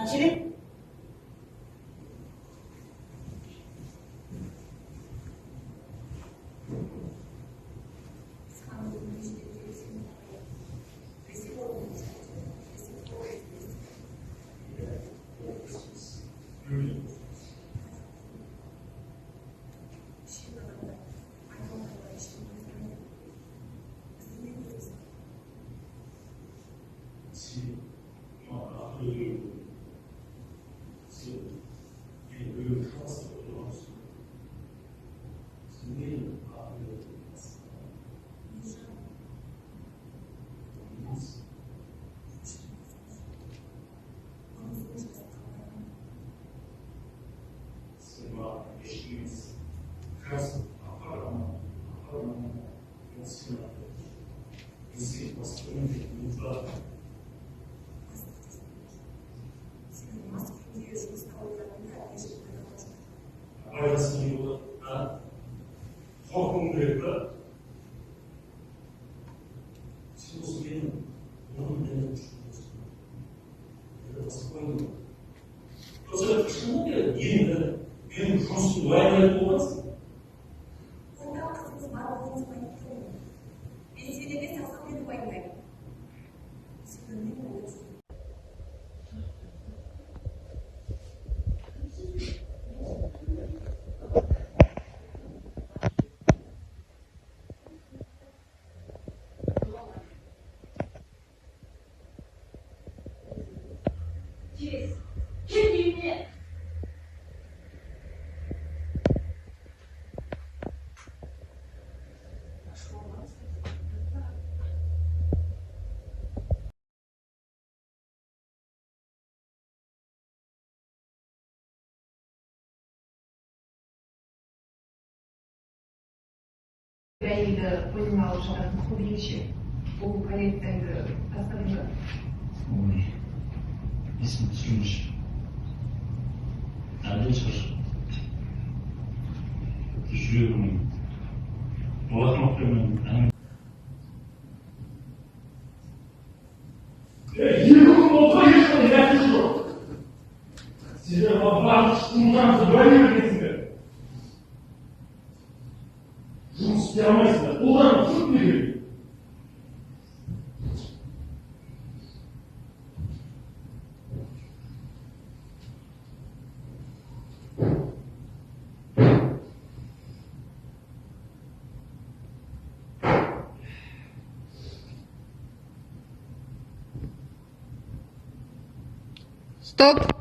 Начали? Менің жұмысым уайымдайтын болмасын. Онда қызыңыз бар болуыңыз уайымдаймын. Мен сенеге сақсам мені уайымдаймын. Сенің ойлайсың. Через 4 минуты. әйелді қойнына алып шығаратын құр ерекше бұл проектті енді тастадыңыз ба? Ой, есім түсірміш. Әлден шығыр. Жүрегімнің болатын оқиғамен екі күн болса ешқандай нәтиже жоқ. Сіздер барлық жұмыстарыңызды уәде бергенсіңдер. Жұмыс істей алмайсыңдар. Қолдарың сұрып не керек? Стоп!